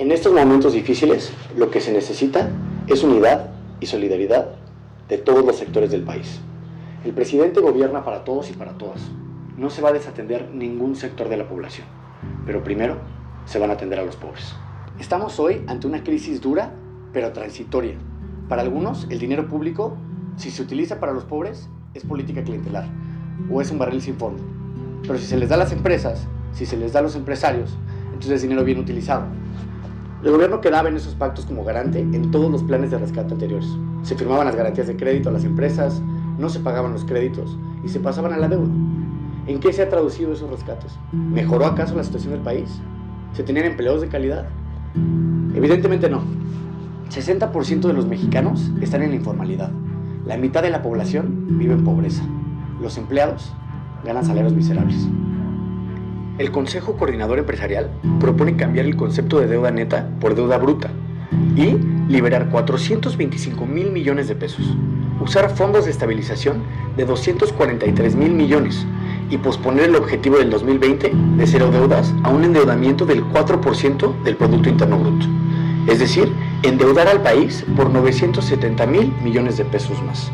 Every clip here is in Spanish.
En estos momentos difíciles, lo que se necesita es unidad y solidaridad de todos los sectores del país. El presidente gobierna para todos y para todas. No se va a desatender ningún sector de la población, pero primero se van a atender a los pobres. Estamos hoy ante una crisis dura, pero transitoria. Para algunos, el dinero público, si se utiliza para los pobres, es política clientelar o es un barril sin fondo. Pero si se les da a las empresas, si se les da a los empresarios, entonces es dinero bien utilizado. El gobierno quedaba en esos pactos como garante en todos los planes de rescate anteriores. Se firmaban las garantías de crédito a las empresas, no se pagaban los créditos y se pasaban a la deuda. ¿En qué se ha traducido esos rescates? ¿Mejoró acaso la situación del país? ¿Se tenían empleos de calidad? Evidentemente no. 60% de los mexicanos están en la informalidad. La mitad de la población vive en pobreza. Los empleados ganan salarios miserables. El Consejo Coordinador Empresarial propone cambiar el concepto de deuda neta por deuda bruta y liberar 425,000 millones de pesos, usar fondos de estabilización de 243,000 millones y posponer el objetivo del 2020 de cero deudas a un endeudamiento del 4% del Producto Interno Bruto, es decir, endeudar al país por 970,000 millones de pesos más.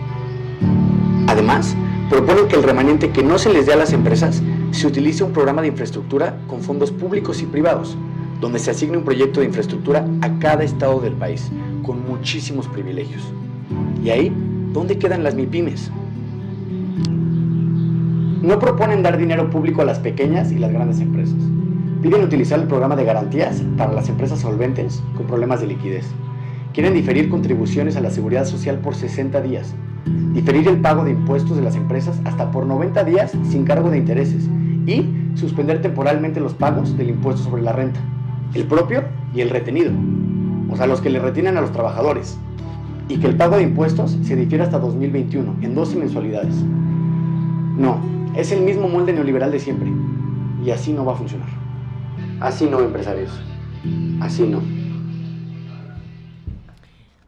Además, proponen que el remanente que no se les dé a las empresas se utilice un programa de infraestructura con fondos públicos y privados, donde se asigne un proyecto de infraestructura a cada estado del país, con muchísimos privilegios. Y ahí, ¿dónde quedan las MIPYMES? No proponen dar dinero público a las pequeñas y las grandes empresas. Piden utilizar el programa de garantías para las empresas solventes con problemas de liquidez. Quieren diferir contribuciones a la seguridad social por 60 días. Diferir el pago de impuestos de las empresas hasta por 90 días sin cargo de intereses y suspender temporalmente los pagos del impuesto sobre la renta, el propio y el retenido, o sea, los que le retienen a los trabajadores, y que el pago de impuestos se difiera hasta 2021 en 12 mensualidades. No, es el mismo molde neoliberal de siempre y así no va a funcionar. Así no, empresarios, así no.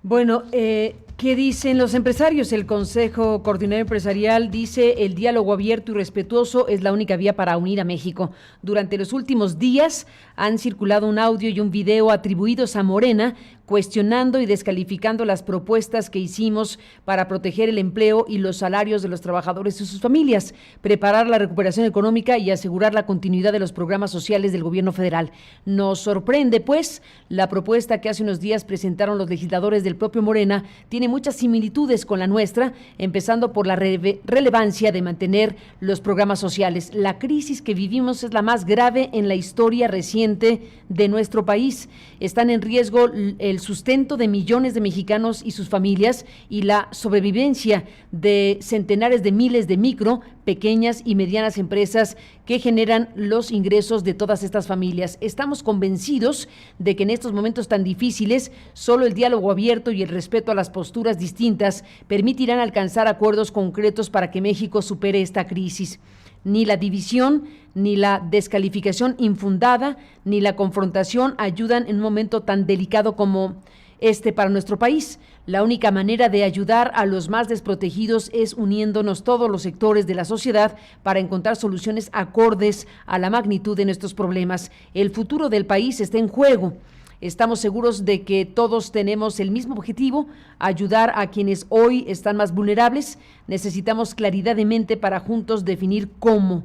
Bueno, ¿qué dicen los empresarios? El Consejo Coordinador Empresarial dice: el diálogo abierto y respetuoso es la única vía para unir a México. Durante los últimos días han circulado un audio y un video atribuidos a Morena, cuestionando y descalificando las propuestas que hicimos para proteger el empleo y los salarios de los trabajadores y sus familias, preparar la recuperación económica y asegurar la continuidad de los programas sociales del gobierno federal. Nos sorprende, pues, la propuesta que hace unos días presentaron los legisladores del propio Morena tiene muchas similitudes con la nuestra, empezando por la relevancia de mantener los programas sociales. La crisis que vivimos es la más grave en la historia reciente de nuestro país. Están en riesgo el sustento de millones de mexicanos y sus familias y la sobrevivencia de centenares de miles de micro, pequeñas y medianas empresas que generan los ingresos de todas estas familias. Estamos convencidos de que en estos momentos tan difíciles, solo el diálogo abierto y el respeto a las posturas distintas permitirán alcanzar acuerdos concretos para que México supere esta crisis. Ni la división, ni la descalificación infundada, ni la confrontación ayudan en un momento tan delicado como este para nuestro país. La única manera de ayudar a los más desprotegidos es uniéndonos todos los sectores de la sociedad para encontrar soluciones acordes a la magnitud de nuestros problemas. El futuro del país está en juego. Estamos seguros de que todos tenemos el mismo objetivo: ayudar a quienes hoy están más vulnerables. Necesitamos claridad de mente para juntos definir cómo.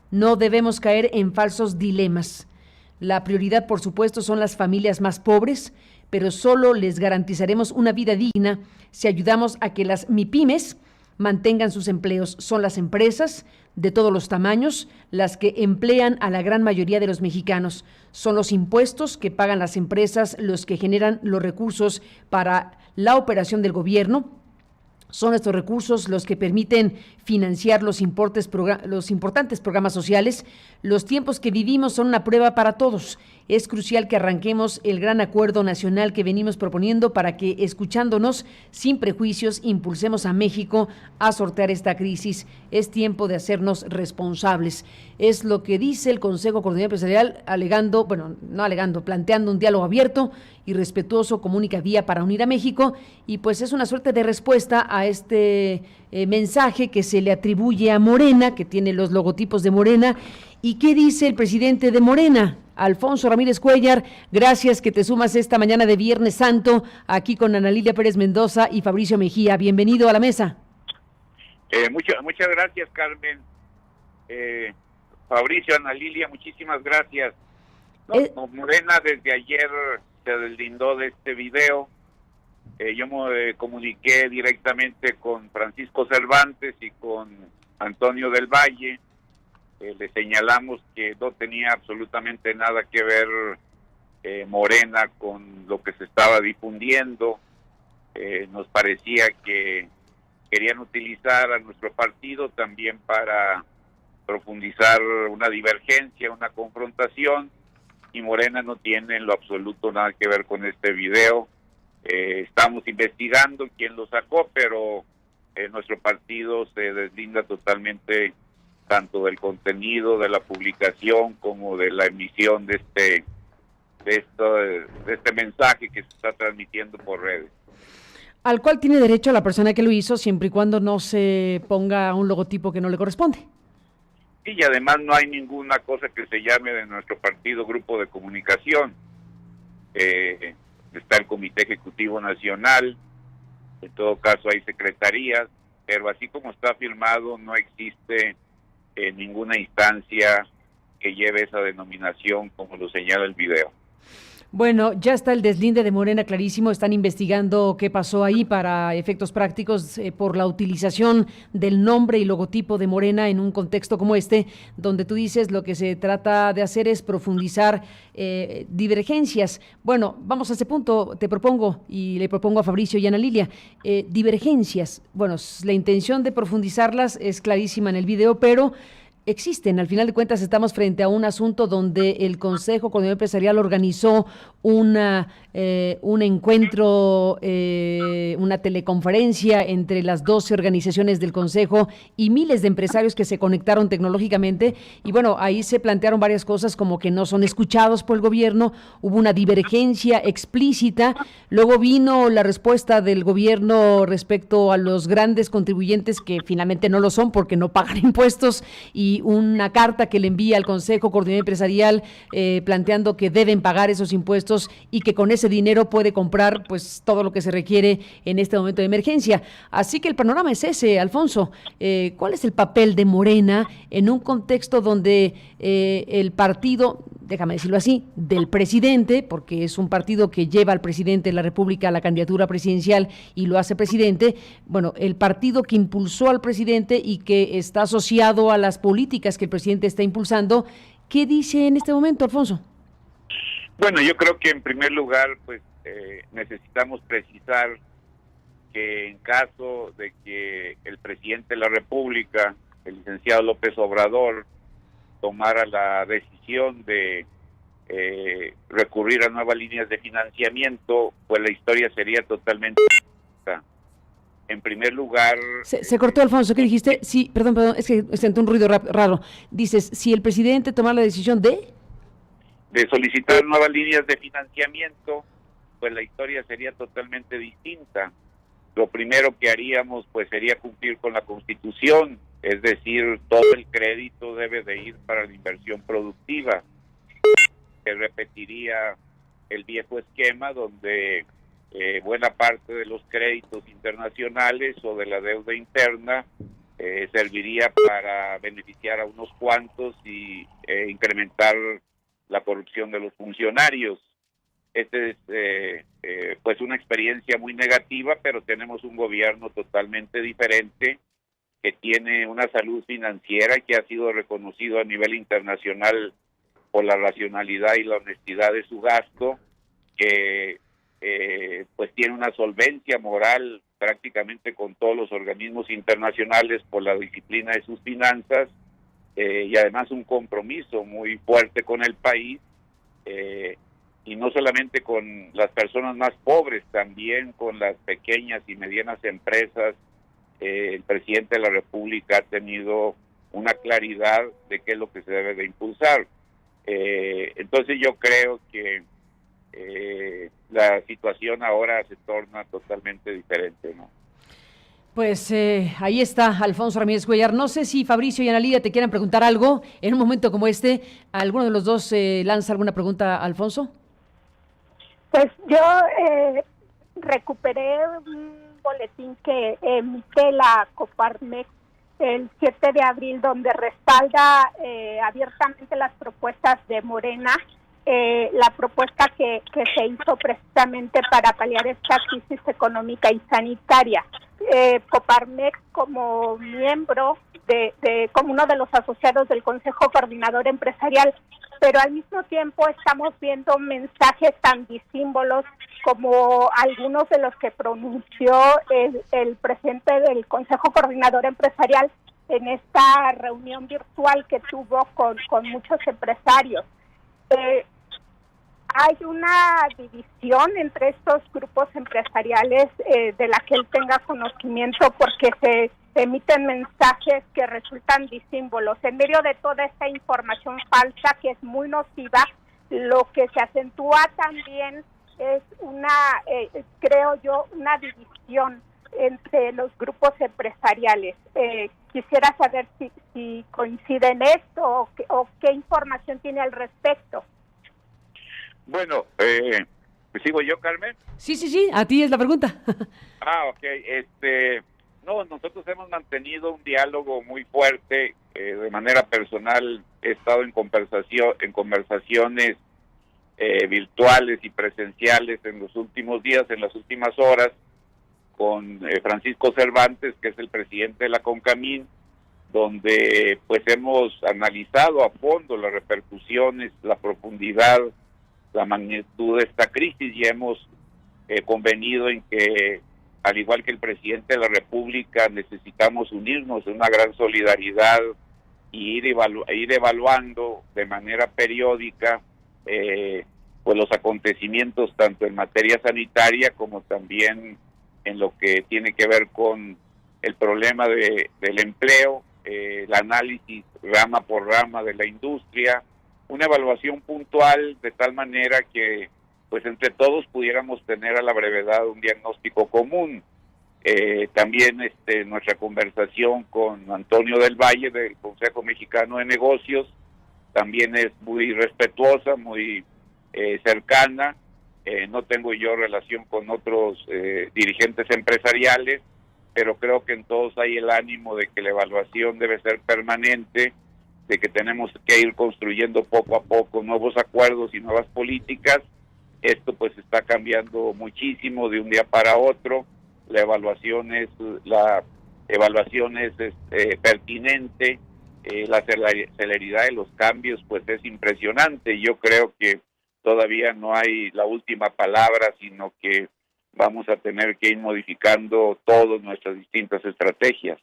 No debemos caer en falsos dilemas. La prioridad, por supuesto, son las familias más pobres, pero solo les garantizaremos una vida digna si ayudamos a que las MIPYMES mantengan sus empleos. Son las empresas de todos los tamaños las que emplean a la gran mayoría de los mexicanos. Son los impuestos que pagan las empresas los que generan los recursos para la operación del gobierno. Son estos recursos los que permiten financiar los importantes programas sociales. Los tiempos que vivimos son una prueba para todos. Es crucial que arranquemos el gran acuerdo nacional que venimos proponiendo para que, escuchándonos sin prejuicios, impulsemos a México a sortear esta crisis. Es tiempo de hacernos responsables. Es lo que dice el Consejo Coordinador Empresarial, planteando un diálogo abierto y respetuoso como única vía para unir a México, y pues es una suerte de respuesta a este mensaje que se le atribuye a Morena, que tiene los logotipos de Morena. ¿Y qué dice el presidente de Morena? Alfonso Ramírez Cuéllar, gracias que te sumas esta mañana de Viernes Santo aquí con Ana Lilia Pérez Mendoza y Fabricio Mejía. Bienvenido a la mesa. Muchas gracias, Carmen. Fabricio, Ana Lilia, muchísimas gracias. Morena desde ayer se deslindó de este video. Yo me comuniqué directamente con Francisco Cervantes y con Antonio del Valle. Le señalamos que no tenía absolutamente nada que ver Morena con lo que se estaba difundiendo. Nos parecía que querían utilizar a nuestro partido también para profundizar una divergencia, una confrontación, y Morena no tiene en lo absoluto nada que ver con este video. Estamos investigando quién lo sacó, pero nuestro partido se deslinda totalmente tanto del contenido de la publicación como de la emisión de este mensaje que se está transmitiendo por redes. Al cual tiene derecho la persona que lo hizo, siempre y cuando no se ponga un logotipo que no le corresponde. Sí, y además no hay ninguna cosa que se llame de nuestro partido grupo de comunicación. Está el Comité Ejecutivo Nacional, en todo caso hay secretarías, pero así como está firmado no existe ninguna instancia que lleve esa denominación como lo señala el video. Bueno, ya está el deslinde de Morena clarísimo, están investigando qué pasó ahí para efectos prácticos por la utilización del nombre y logotipo de Morena en un contexto como este, donde tú dices lo que se trata de hacer es profundizar divergencias. Bueno, vamos a ese punto, te propongo y le propongo a Fabricio y Ana Lilia, divergencias. Bueno, la intención de profundizarlas es clarísima en el video, pero existen. Al final de cuentas estamos frente a un asunto donde el Consejo Coordinador Empresarial organizó un encuentro, una teleconferencia entre las 12 organizaciones del Consejo y miles de empresarios que se conectaron tecnológicamente, y bueno, ahí se plantearon varias cosas como que no son escuchados por el gobierno, hubo una divergencia explícita, luego vino la respuesta del gobierno respecto a los grandes contribuyentes que finalmente no lo son porque no pagan impuestos, y una carta que le envía al Consejo Coordinador Empresarial planteando que deben pagar esos impuestos y que con ese dinero puede comprar pues todo lo que se requiere en este momento de emergencia. Así que el panorama es ese, Alfonso. ¿Cuál es el papel de Morena en un contexto donde el partido, déjame decirlo así, del presidente, porque es un partido que lleva al presidente de la República a la candidatura presidencial y lo hace presidente, bueno, el partido que impulsó al presidente y que está asociado a las políticas que el presidente está impulsando, ¿qué dice en este momento, Alfonso? Bueno, yo creo que en primer lugar, pues necesitamos precisar que en caso de que el presidente de la República, el licenciado López Obrador, tomara la decisión de recurrir a nuevas líneas de financiamiento, pues la historia sería totalmente distinta. En primer lugar... Se cortó, Alfonso, ¿qué dijiste? Sí, perdón, es que sentí un ruido raro. Dices, si el presidente tomara la decisión de solicitar nuevas líneas de financiamiento, pues la historia sería totalmente distinta. Lo primero que haríamos pues sería cumplir con la Constitución, es decir, todo el crédito debe de ir para la inversión productiva. Se repetiría el viejo esquema donde buena parte de los créditos internacionales o de la deuda interna serviría para beneficiar a unos cuantos y incrementar la corrupción de los funcionarios. Esta es pues una experiencia muy negativa, pero tenemos un gobierno totalmente diferente que tiene una salud financiera que ha sido reconocido a nivel internacional por la racionalidad y la honestidad de su gasto, que pues tiene una solvencia moral prácticamente con todos los organismos internacionales por la disciplina de sus finanzas, y además un compromiso muy fuerte con el país, y no solamente con las personas más pobres, también con las pequeñas y medianas empresas. El presidente de la República ha tenido una claridad de qué es lo que se debe de impulsar. Entonces yo creo que la situación ahora se torna totalmente diferente, ¿no? Pues ahí está Alfonso Ramírez Cuellar. No sé si Fabricio y Ana Lidia te quieran preguntar algo en un momento como este. ¿Alguno de los dos lanza alguna pregunta, Alfonso? Pues yo recuperé un boletín que emite la Coparmex el 7 de abril, donde respalda abiertamente las propuestas de Morena, la propuesta que se hizo precisamente para paliar esta crisis económica y sanitaria. Coparmex, como miembro como uno de los asociados del Consejo Coordinador Empresarial, pero al mismo tiempo estamos viendo mensajes tan disímbolos como algunos de los que pronunció el presidente del Consejo Coordinador Empresarial en esta reunión virtual que tuvo con muchos empresarios. Hay una división entre estos grupos empresariales de la que él tenga conocimiento, porque se emiten mensajes que resultan disímbolos. En medio de toda esta información falsa que es muy nociva, lo que se acentúa también es creo yo, una división entre los grupos empresariales. Quisiera saber si coincide en esto o qué información tiene al respecto. Bueno, ¿sigo yo, Carmen? Sí, a ti es la pregunta. Ok. No, nosotros hemos mantenido un diálogo muy fuerte. De manera personal he estado en conversaciones virtuales y presenciales en los últimos días, en las últimas horas, con Francisco Cervantes, que es el presidente de la CONCAMIN, donde pues hemos analizado a fondo las repercusiones, la profundidad, la magnitud de esta crisis, y hemos convenido en que, al igual que el presidente de la República, necesitamos unirnos en una gran solidaridad y ir evaluando de manera periódica pues los acontecimientos, tanto en materia sanitaria como también en lo que tiene que ver con el problema del empleo, el análisis rama por rama de la industria, una evaluación puntual, de tal manera que pues entre todos pudiéramos tener a la brevedad un diagnóstico común. También nuestra conversación con Antonio del Valle del Consejo Mexicano de Negocios también es muy respetuosa, muy cercana. No tengo yo relación con otros dirigentes empresariales, pero creo que en todos hay el ánimo de que la evaluación debe ser permanente, de que tenemos que ir construyendo poco a poco nuevos acuerdos y nuevas políticas. Esto pues está cambiando muchísimo de un día para otro. La evaluación es pertinente, la celeridad de los cambios pues es impresionante. Yo creo que todavía no hay la última palabra, sino que vamos a tener que ir modificando todas nuestras distintas estrategias.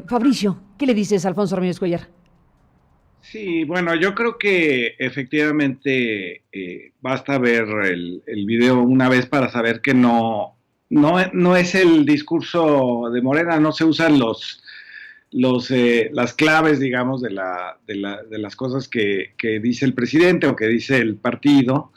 Fabricio, ¿qué le dices a Alfonso Ramírez Cuellar? Sí, bueno, yo creo que efectivamente basta ver el video una vez para saber que no es el discurso de Morena, no se usan las claves, digamos, de las cosas que dice el presidente o que dice el partido.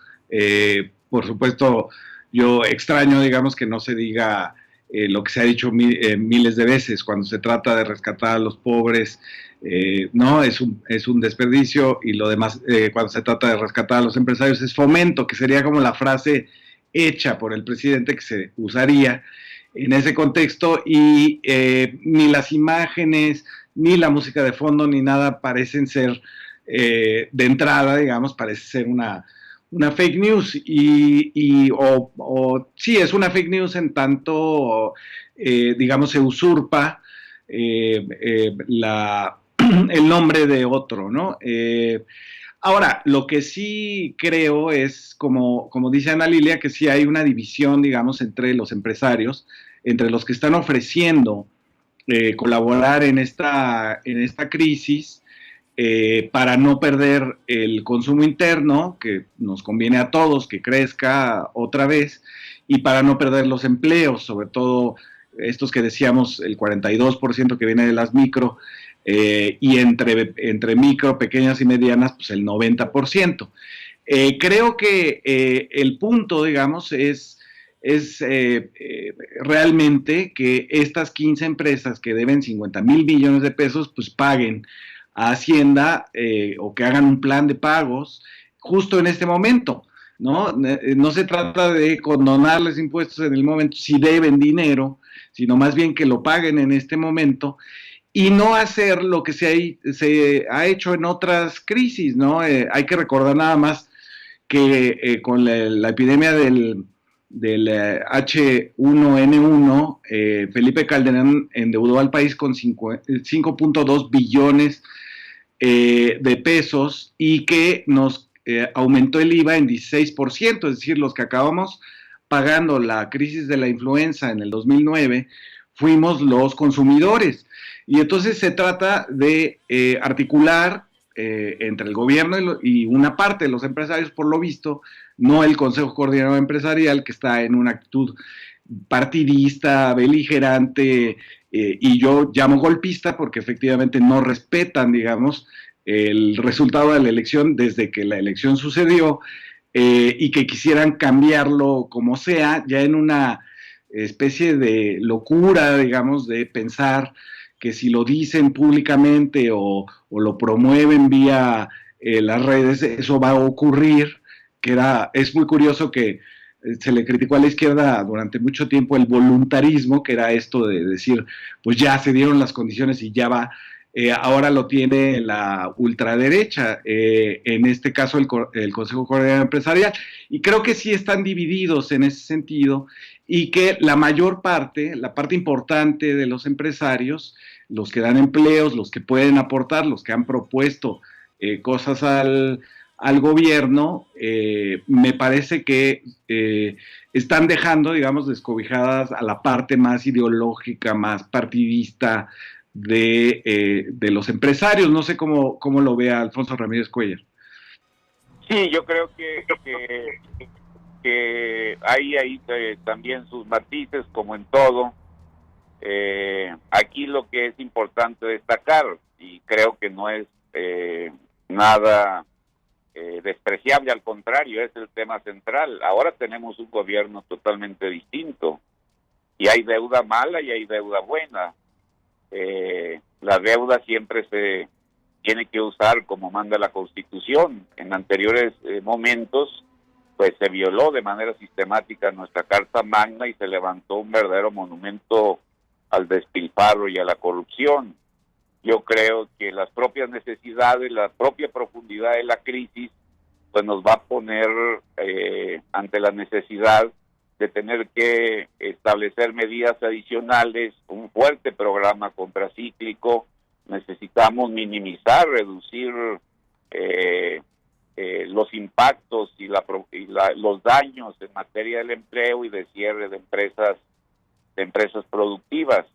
Por supuesto, yo extraño, digamos, que no se diga lo que se ha dicho miles de veces cuando se trata de rescatar a los pobres. No, es un desperdicio, y lo demás, cuando se trata de rescatar a los empresarios, es fomento, que sería como la frase hecha por el presidente que se usaría en ese contexto, y ni las imágenes, ni la música de fondo, ni nada parecen ser, de entrada, digamos, parece ser una fake news, o sí, es una fake news en tanto, digamos, se usurpa el nombre de otro, ¿no? Ahora, lo que sí creo es, como dice Ana Lilia, que sí hay una división, digamos, entre los empresarios, entre los que están ofreciendo colaborar en esta crisis, para no perder el consumo interno, que nos conviene a todos que crezca otra vez, y para no perder los empleos, sobre todo estos que decíamos, el 42% que viene de las micro, y entre micro, pequeñas y medianas, pues el 90%. Creo que el punto, digamos, es es realmente que estas 15 empresas que deben 50,000 millones de pesos, pues paguen a Hacienda o que hagan un plan de pagos justo en este momento, ¿no? No se trata de condonarles impuestos en el momento si deben dinero, sino más bien que lo paguen en este momento y no hacer lo que se ha hecho en otras crisis, ¿no? Hay que recordar nada más que con la epidemia del H1N1, Felipe Calderón endeudó al país con 5.2 billones de pesos y que nos aumentó el IVA en 16%, es decir, los que acabamos pagando la crisis de la influenza en el 2009 fuimos los consumidores. Y entonces se trata de articular entre el gobierno y una parte de los empresarios, por lo visto, no el Consejo Coordinador Empresarial, que está en una actitud partidista, beligerante, y yo llamo golpista porque efectivamente no respetan, digamos, el resultado de la elección desde que la elección sucedió, y que quisieran cambiarlo como sea, ya en una especie de locura, digamos, de pensar que si lo dicen públicamente o lo promueven vía las redes, eso va a ocurrir, es muy curioso que se le criticó a la izquierda durante mucho tiempo el voluntarismo, que era esto de decir, pues ya se dieron las condiciones y ya va, ahora lo tiene la ultraderecha, en este caso el Consejo Coordinador Empresarial, y creo que sí están divididos en ese sentido, y que la mayor parte, la parte importante de los empresarios, los que dan empleos, los que pueden aportar, los que han propuesto cosas al gobierno, me parece que están dejando, digamos, descobijadas a la parte más ideológica, más partidista de los empresarios. No sé cómo lo vea Alfonso Ramírez Cuellar. Sí, yo creo que hay también sus matices, como en todo. Aquí lo que es importante destacar, y creo que no es nada despreciable, al contrario, es el tema central. Ahora tenemos un gobierno totalmente distinto, y hay deuda mala y hay deuda buena. La deuda siempre se tiene que usar como manda la Constitución. En anteriores momentos pues se violó de manera sistemática nuestra Carta Magna y se levantó un verdadero monumento al despilfarro y a la corrupción. Yo creo que las propias necesidades, la propia profundidad de la crisis, pues nos va a poner ante la necesidad de tener que establecer medidas adicionales, un fuerte programa contracíclico. Necesitamos minimizar, reducir los impactos y los daños en materia del empleo y de cierre de empresas productivas.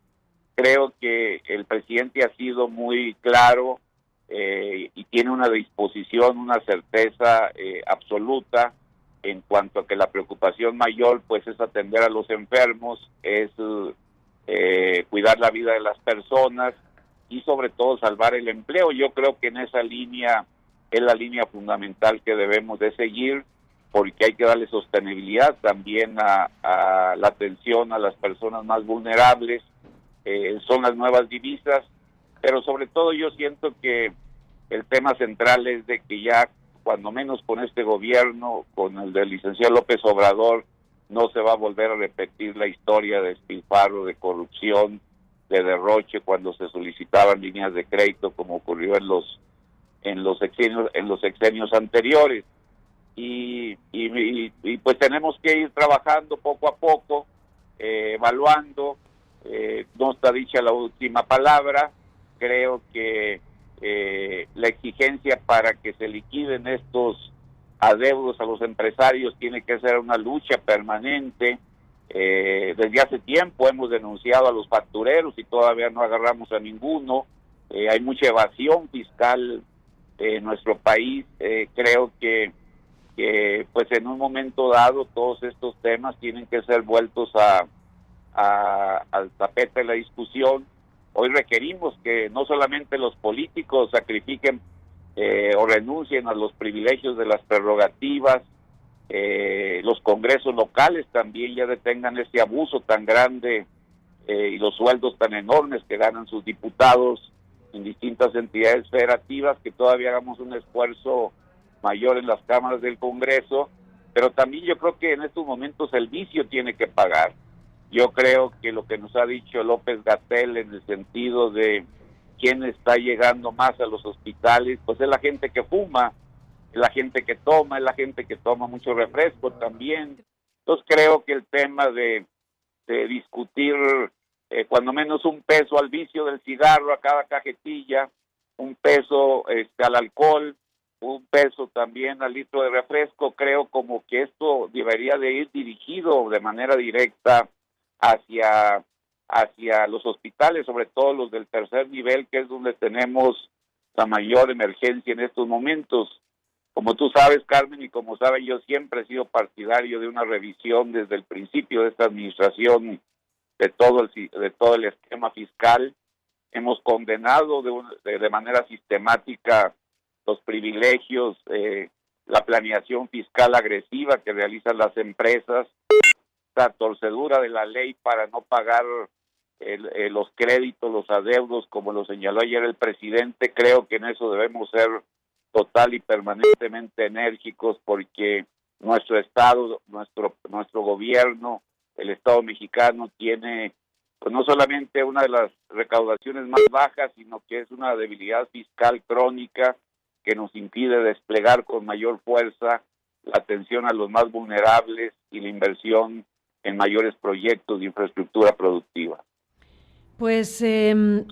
Creo que el presidente ha sido muy claro y tiene una disposición, una certeza absoluta en cuanto a que la preocupación mayor pues es atender a los enfermos, es cuidar la vida de las personas y sobre todo salvar el empleo. Yo creo que en esa línea es la línea fundamental que debemos de seguir, porque hay que darle sostenibilidad también a la atención a las personas más vulnerables. Son las nuevas divisas, pero sobre todo yo siento que el tema central es de que ya, cuando menos con este gobierno, con el del licenciado López Obrador, no se va a volver a repetir la historia de despilfarro, de corrupción, de derroche cuando se solicitaban líneas de crédito, como ocurrió en los sexenios anteriores. Y pues tenemos que ir trabajando poco a poco, evaluando. No está dicha la última palabra. Creo que la exigencia para que se liquiden estos adeudos a los empresarios tiene que ser una lucha permanente. Desde hace tiempo hemos denunciado a los factureros y todavía no agarramos a ninguno. Hay mucha evasión fiscal en nuestro país. Creo que pues en un momento dado todos estos temas tienen que ser vueltos al tapete de la discusión. Hoy requerimos que no solamente los políticos sacrifiquen o renuncien a los privilegios de las prerrogativas los congresos locales también ya detengan ese abuso tan grande y los sueldos tan enormes que ganan sus diputados en distintas entidades federativas, que todavía hagamos un esfuerzo mayor en las cámaras del Congreso, pero también yo creo que en estos momentos el vicio tiene que pagar. Yo creo que lo que nos ha dicho López-Gatell en el sentido de quién está llegando más a los hospitales, pues es la gente que fuma, es la gente que toma, es la gente que toma mucho refresco también. Entonces creo que el tema de discutir cuando menos un peso al vicio del cigarro, a cada cajetilla, un peso al alcohol, un peso también al litro de refresco, creo como que esto debería de ir dirigido de manera directa hacia los hospitales, sobre todo los del tercer nivel, que es donde tenemos la mayor emergencia en estos momentos. Como tú sabes, Carmen, y como saben, yo siempre he sido partidario de una revisión desde el principio de esta administración de todo el esquema fiscal. Hemos condenado de manera sistemática los privilegios, la planeación fiscal agresiva que realizan las empresas, la torcedura de la ley para no pagar los créditos, los adeudos, como lo señaló ayer el presidente. Creo que en eso debemos ser total y permanentemente enérgicos, porque nuestro Estado, nuestro gobierno, el Estado mexicano tiene pues no solamente una de las recaudaciones más bajas, sino que es una debilidad fiscal crónica que nos impide desplegar con mayor fuerza la atención a los más vulnerables y la inversión en mayores proyectos de infraestructura productiva. Pues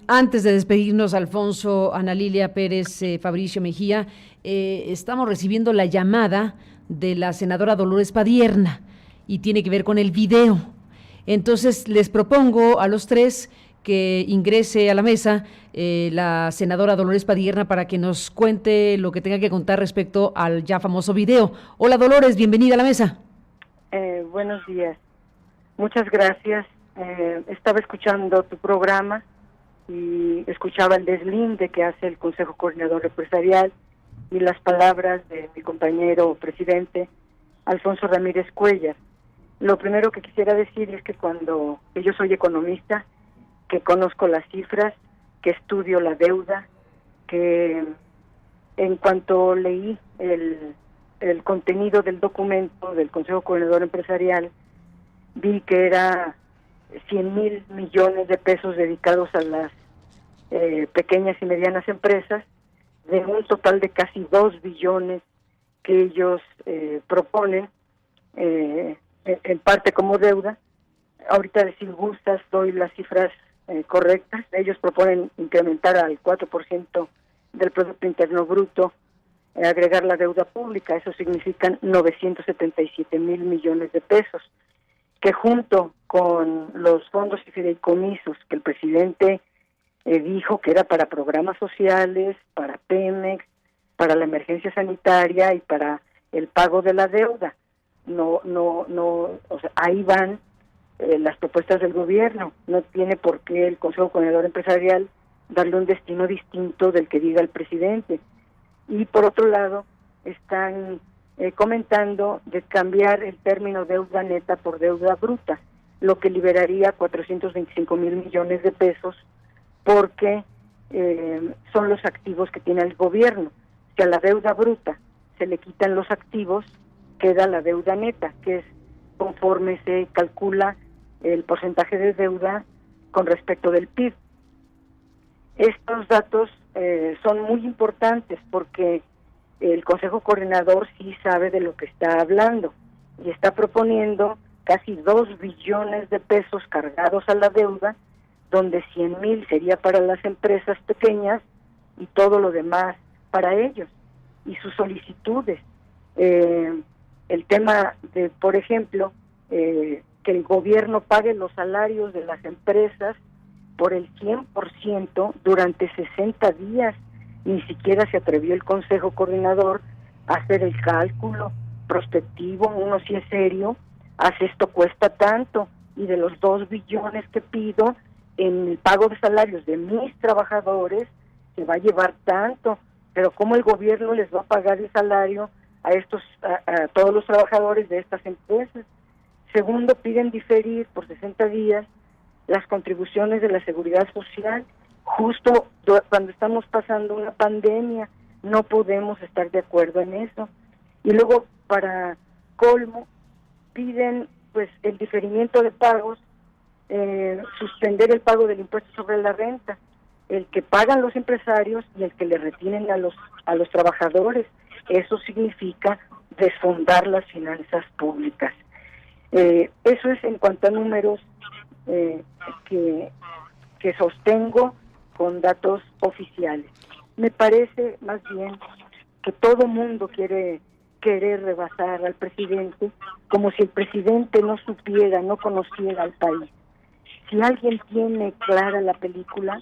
antes de despedirnos, Alfonso, Ana Lilia Pérez, Fabricio Mejía, estamos recibiendo la llamada de la senadora Dolores Padierna y tiene que ver con el video. Entonces les propongo a los tres que ingrese a la mesa la senadora Dolores Padierna para que nos cuente lo que tenga que contar respecto al ya famoso video. Hola Dolores, bienvenida a la mesa. Buenos días, muchas gracias. Estaba escuchando tu programa y escuchaba el deslinde que hace el Consejo Coordinador Empresarial y las palabras de mi compañero presidente Alfonso Ramírez Cuellar. Lo primero que quisiera decir es que que yo soy economista, que conozco las cifras, que estudio la deuda, que en cuanto leí el contenido del documento del Consejo Coordinador Empresarial, vi que era 100,000 millones de pesos dedicados a las pequeñas y medianas empresas, de un total de casi 2 billones que ellos proponen, en parte como deuda. Ahorita, si gustas, doy las cifras correctas. Ellos proponen incrementar al 4% del Producto Interno Bruto, agregar la deuda pública. Eso significa 977,000 millones de pesos, que junto con los fondos y fideicomisos que el presidente dijo que era para programas sociales, para Pemex, para la emergencia sanitaria y para el pago de la deuda. O sea, ahí van las propuestas del gobierno. No tiene por qué el Consejo Coordinador Empresarial darle un destino distinto del que diga el presidente. Y por otro lado, están comentando de cambiar el término deuda neta por deuda bruta, lo que liberaría 425,000 millones de pesos, porque son los activos que tiene el gobierno. Si a la deuda bruta se le quitan los activos, queda la deuda neta, que es conforme se calcula el porcentaje de deuda con respecto del PIB. Estos datos son muy importantes porque el Consejo Coordinador sí sabe de lo que está hablando y está proponiendo casi 2 billones de pesos cargados a la deuda, donde 100,000 sería para las empresas pequeñas y todo lo demás para ellos y sus solicitudes. El tema de, por ejemplo, que el gobierno pague los salarios de las empresas por el 100% durante 60 días. Ni siquiera se atrevió el Consejo Coordinador a hacer el cálculo prospectivo. Uno si es serio, hace esto cuesta tanto, y de los 2 billones que pido en el pago de salarios de mis trabajadores se va a llevar tanto, pero ¿cómo el gobierno les va a pagar el salario a todos los trabajadores de estas empresas. Segundo, piden diferir por 60 días las contribuciones de la seguridad social, justo cuando estamos pasando una pandemia. No podemos estar de acuerdo en eso. Y luego, para colmo, piden pues el diferimiento de pagos, suspender el pago del impuesto sobre la renta, el que pagan los empresarios y el que le retienen a los trabajadores. Eso significa desfondar las finanzas públicas. Eso es en cuanto a números que sostengo con datos oficiales. Me parece más bien que todo mundo quiere rebasar al presidente, como si el presidente no supiera, no conociera al país. Si alguien tiene clara la película,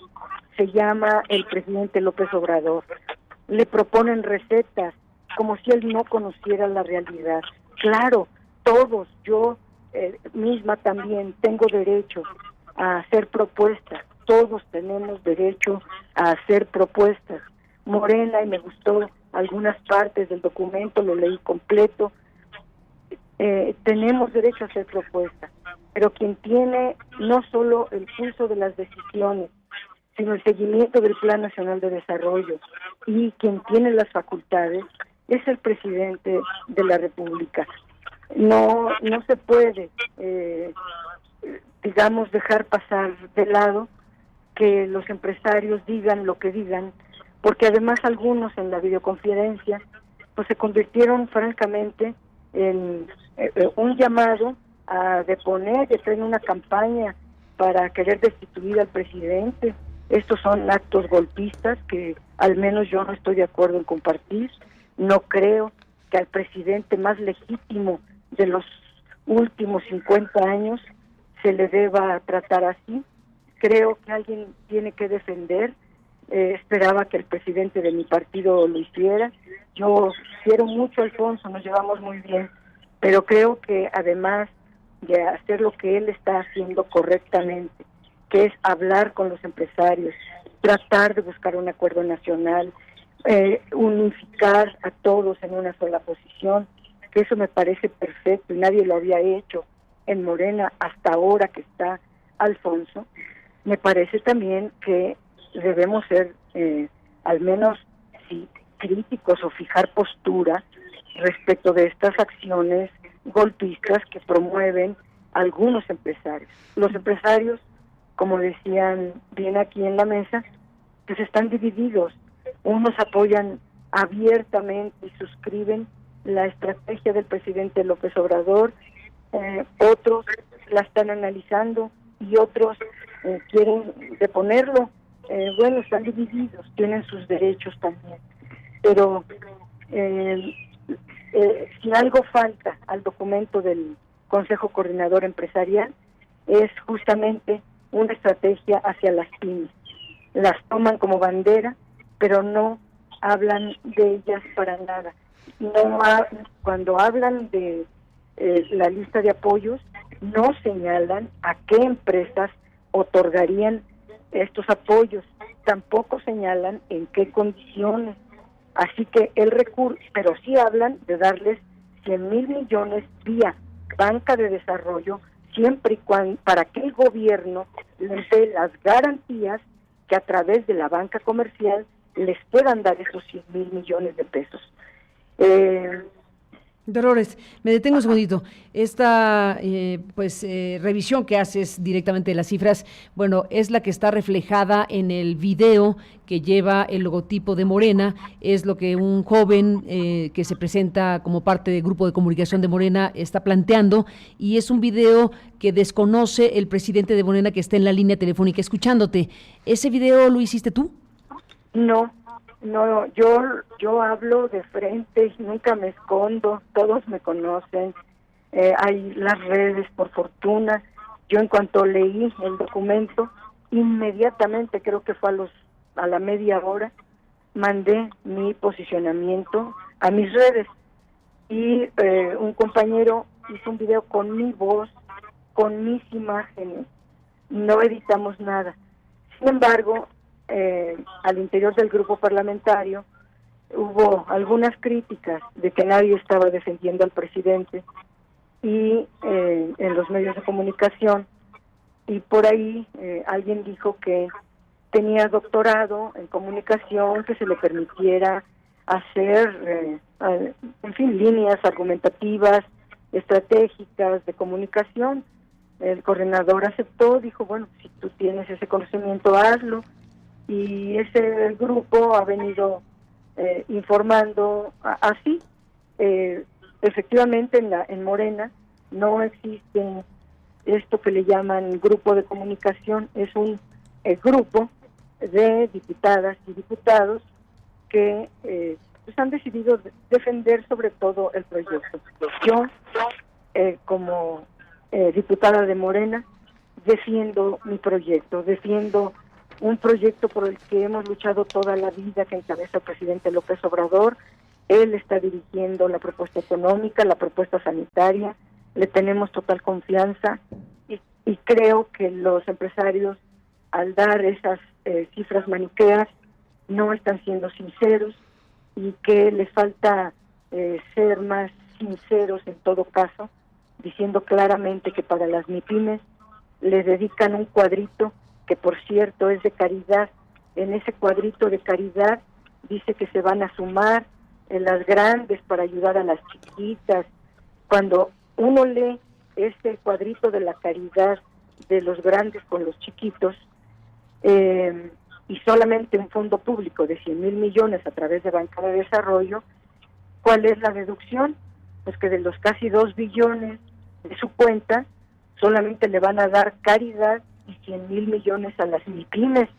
se llama el presidente López Obrador. Le proponen recetas como si él no conociera la realidad. Claro, todos, yo misma también tengo derecho a hacer propuestas. Todos tenemos derecho a hacer propuestas. Morena, y me gustó algunas partes del documento, lo leí completo, tenemos derecho a hacer propuestas, pero quien tiene no solo el pulso de las decisiones, sino el seguimiento del Plan Nacional de Desarrollo, y quien tiene las facultades es el presidente de la República. No se puede, digamos, dejar pasar de lado que los empresarios digan lo que digan, porque además algunos en la videoconferencia pues se convirtieron francamente en un llamado a deponer, de traer una campaña para querer destituir al presidente. Estos son actos golpistas que al menos yo no estoy de acuerdo en compartir. No creo que al presidente más legítimo de los últimos 50 años se le deba tratar así. Creo que alguien tiene que defender. Esperaba que el presidente de mi partido lo hiciera. Yo quiero mucho a Alfonso, nos llevamos muy bien, pero creo que además de hacer lo que él está haciendo correctamente, que es hablar con los empresarios, tratar de buscar un acuerdo nacional, unificar a todos en una sola posición, que eso me parece perfecto y nadie lo había hecho en Morena hasta ahora que está Alfonso. Me parece también que debemos ser al menos críticos o fijar postura respecto de estas acciones golpistas que promueven algunos empresarios. Los empresarios, como decían bien aquí en la mesa, pues están divididos. Unos apoyan abiertamente y suscriben la estrategia del presidente López Obrador, otros la están analizando y otros quieren deponerlo. Bueno, están divididos, tienen sus derechos también. Pero si algo falta al documento del Consejo Coordinador Empresarial es justamente una estrategia hacia las pymes. Las toman como bandera, pero no hablan de ellas para nada. Cuando hablan de la lista de apoyos, no señalan a qué empresas otorgarían estos apoyos, tampoco señalan en qué condiciones. Así que el recurso, pero sí hablan de darles 100,000 millones vía banca de desarrollo, siempre y cuando, para que el gobierno les dé las garantías que a través de la banca comercial les puedan dar esos 100,000 millones de pesos. Dolores, me detengo un segundito. Esta revisión que haces directamente de las cifras, bueno, es la que está reflejada en el video que lleva el logotipo de Morena, es lo que un joven que se presenta como parte del grupo de comunicación de Morena está planteando, y es un video que desconoce el presidente de Morena que está en la línea telefónica escuchándote. ¿Ese video lo hiciste tú? No, yo hablo de frente, nunca me escondo, todos me conocen, hay las redes, por fortuna. Yo en cuanto leí el documento, inmediatamente, creo que fue a la media hora, mandé mi posicionamiento a mis redes, y un compañero hizo un video con mi voz, con mis imágenes, no editamos nada. Sin embargo, al interior del grupo parlamentario hubo algunas críticas de que nadie estaba defendiendo al presidente y en los medios de comunicación, y por ahí alguien dijo que tenía doctorado en comunicación, que se le permitiera hacer, en fin, líneas argumentativas, estratégicas de comunicación. El coordinador aceptó, dijo, bueno, si tú tienes ese conocimiento, hazlo, y ese grupo ha venido informando así. Efectivamente en Morena no existe esto que le llaman grupo de comunicación, es un grupo de diputadas y diputados que pues han decidido defender sobre todo el proyecto. Yo, como diputada de Morena, defiendo mi proyecto, defiendo un proyecto por el que hemos luchado toda la vida, que encabeza el presidente López Obrador. Él está dirigiendo la propuesta económica, la propuesta sanitaria, le tenemos total confianza y creo que los empresarios, al dar esas cifras maniqueas, no están siendo sinceros y que les falta ser más sinceros en todo caso, diciendo claramente que para las MIPYMES les dedican un cuadrito que por cierto es de caridad. En ese cuadrito de caridad dice que se van a sumar las grandes para ayudar a las chiquitas. Cuando uno lee este cuadrito de la caridad de los grandes con los chiquitos, y solamente un fondo público de 100,000 millones a través de banca de desarrollo, ¿cuál es la deducción? Pues que de los casi 2 billones de su cuenta, solamente le van a dar caridad y 100,000 millones a las MIPYMES.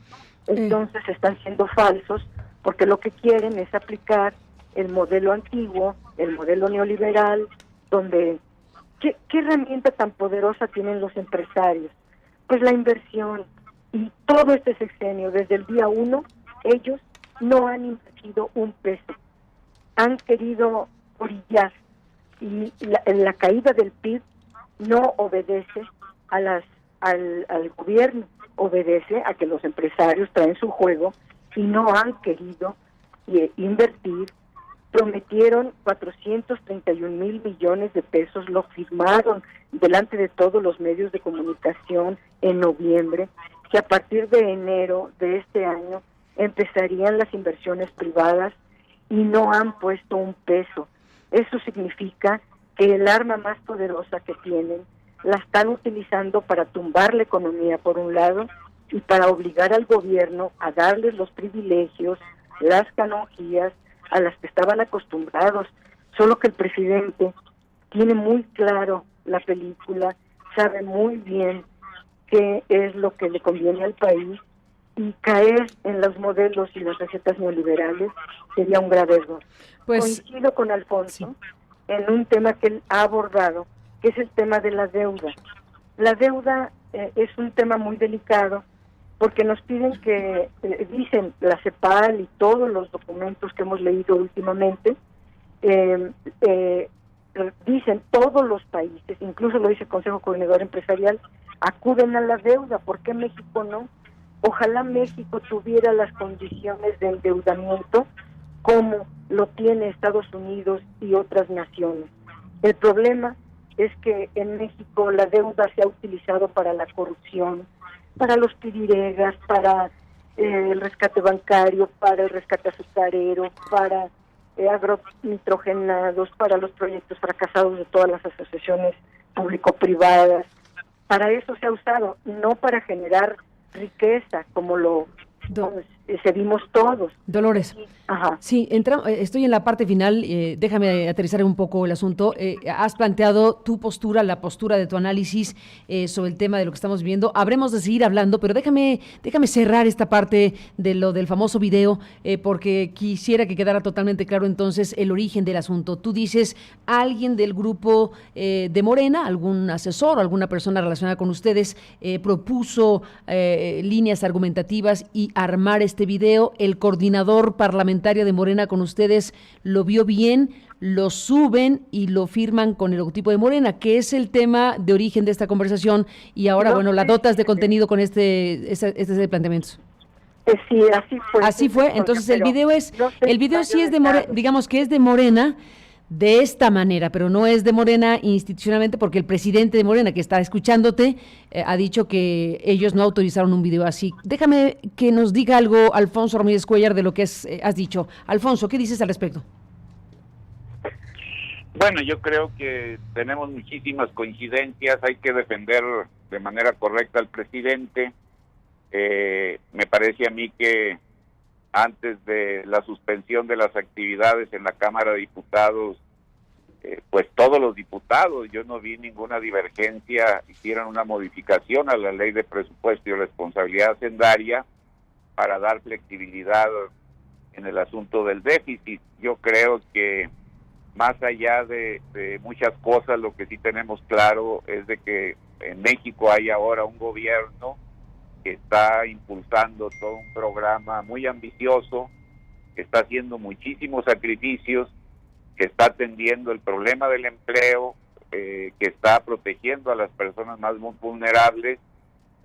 Entonces están siendo falsos, porque lo que quieren es aplicar el modelo antiguo, el modelo neoliberal, donde ¿qué herramienta tan poderosa tienen los empresarios? Pues la inversión. Y todo este sexenio, desde el día 1, ellos no han invertido un peso. Han querido orillar. Y la caída del PIB no obedece al gobierno, obedece a que los empresarios traen su juego y no han querido invertir. Prometieron 431,000 millones de pesos, lo firmaron delante de todos los medios de comunicación en noviembre, que a partir de enero de este año empezarían las inversiones privadas y no han puesto un peso. Eso significa que el arma más poderosa que tienen la están utilizando para tumbar la economía por un lado y para obligar al gobierno a darles los privilegios, las canonjías a las que estaban acostumbrados. Solo que el presidente tiene muy claro la película, sabe muy bien qué es lo que le conviene al país, y caer en los modelos y las recetas neoliberales sería un grave error. Pues, coincido con Alfonso en un tema que él ha abordado, que es el tema de la deuda. La deuda es un tema muy delicado, porque nos piden que, dicen la CEPAL y todos los documentos que hemos leído últimamente, dicen todos los países, incluso lo dice el Consejo Coordinador Empresarial, acuden a la deuda. ¿Por qué México no? Ojalá México tuviera las condiciones de endeudamiento como lo tiene Estados Unidos y otras naciones. El problema es que en México la deuda se ha utilizado para la corrupción, para los piriregas, para el rescate bancario, para el rescate azucarero, para agronitrogenados, para los proyectos fracasados de todas las asociaciones público-privadas. Para eso se ha usado, no para generar riqueza, como lo vimos todos. Dolores, Ajá. Sí, estoy en la parte final, déjame aterrizar un poco el asunto. Has planteado tu postura, la postura de tu análisis sobre el tema de lo que estamos viviendo. Habremos de seguir hablando, pero déjame cerrar esta parte de lo del famoso video, porque quisiera que quedara totalmente claro entonces el origen del asunto. Tú dices, alguien del grupo de Morena, algún asesor o alguna persona relacionada con ustedes, propuso líneas argumentativas y armar este video. El coordinador parlamentario de Morena con ustedes lo vio bien, lo suben y lo firman con el logotipo de Morena, que es el tema de origen de esta conversación, y ahora, la dotas de contenido con este planteamiento. Sí, así fue. Así fue, entonces el Pero video es, no sé el video sí es de Morena, detalles. digamos que es de Morena de esta manera, pero no es de Morena institucionalmente porque el presidente de Morena que está escuchándote ha dicho que ellos no autorizaron un video así. Déjame que nos diga algo Alfonso Ramírez Cuéllar de lo que has dicho. Alfonso, ¿qué dices al respecto? Bueno, yo creo que tenemos muchísimas coincidencias, hay que defender de manera correcta al presidente. Me parece a mí que antes de la suspensión de las actividades en la Cámara de Diputados, pues todos los diputados, yo no vi ninguna divergencia, hicieron una modificación a la Ley de Presupuesto y Responsabilidad Hacendaria para dar flexibilidad en el asunto del déficit. Yo creo que más allá de muchas cosas, lo que sí tenemos claro es de que en México hay ahora un gobierno que está impulsando todo un programa muy ambicioso, que está haciendo muchísimos sacrificios, que está atendiendo el problema del empleo, que está protegiendo a las personas más vulnerables,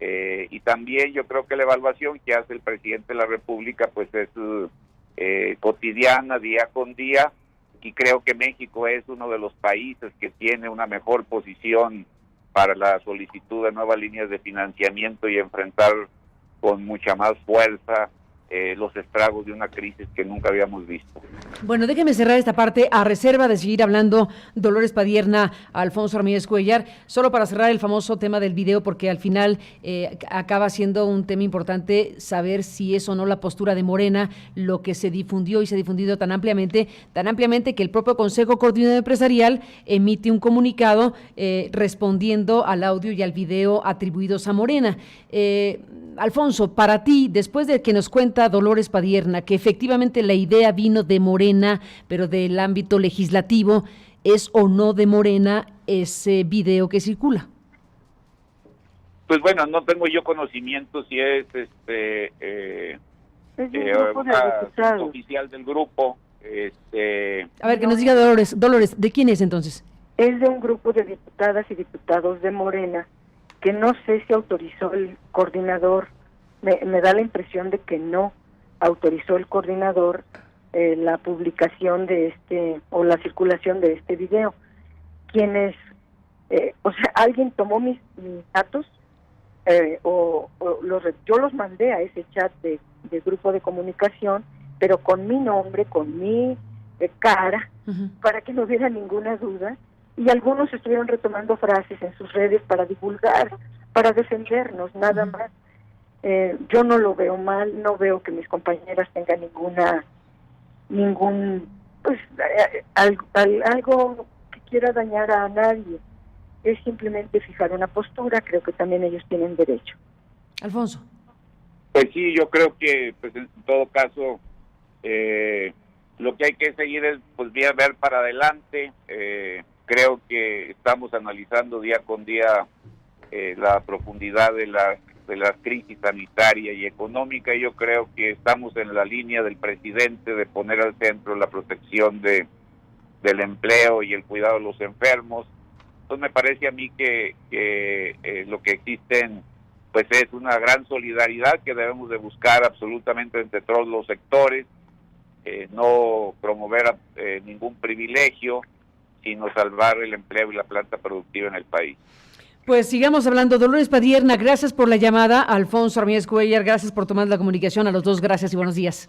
y también yo creo que la evaluación que hace el presidente de la República pues es cotidiana, día con día, y creo que México es uno de los países que tiene una mejor posición para la solicitud de nuevas líneas de financiamiento y enfrentar con mucha más fuerza los estragos de una crisis que nunca habíamos visto. Bueno, déjeme cerrar esta parte a reserva de seguir hablando Dolores Padierna, Alfonso Ramírez Cuéllar, solo para cerrar el famoso tema del video, porque al final acaba siendo un tema importante saber si es o no la postura de Morena, lo que se difundió y se ha difundido tan ampliamente que el propio Consejo Coordinador Empresarial emite un comunicado respondiendo al audio y al video atribuidos a Morena. Alfonso, para ti, después de que nos cuenta Dolores Padierna que efectivamente la idea vino de Morena, pero del ámbito legislativo, ¿es o no de Morena ese video que circula? Pues bueno, no tengo yo conocimiento si es oficial del grupo. A ver, que nos diga Dolores, ¿de quién es entonces? Es de un grupo de diputadas y diputados de Morena, que no sé si autorizó el coordinador, me da la impresión de que no autorizó el coordinador la publicación de o la circulación de este video. Quienes, alguien tomó mis datos, yo los mandé a ese chat de grupo de comunicación, pero con mi nombre, con mi cara, para que no hubiera ninguna duda, y algunos estuvieron retomando frases en sus redes para divulgar, para defendernos, nada más. Yo no lo veo mal, no veo que mis compañeras tengan algo que quiera dañar a nadie. Es simplemente fijar una postura, creo que también ellos tienen derecho. Alfonso. Pues sí, yo creo que pues en todo caso lo que hay que seguir es pues ver para adelante. Creo que estamos analizando día con día la profundidad de la crisis sanitaria y económica, y yo creo que estamos en la línea del presidente de poner al centro la protección del empleo y el cuidado de los enfermos. Entonces me parece a mí que lo que existen pues es una gran solidaridad que debemos de buscar absolutamente entre todos los sectores, no promover ningún privilegio, sino salvar el empleo y la planta productiva en el país. Pues sigamos hablando. Dolores Padierna, gracias por la llamada. Alfonso Ramírez Cuéllar, gracias por tomar la comunicación. A los dos, gracias y buenos días.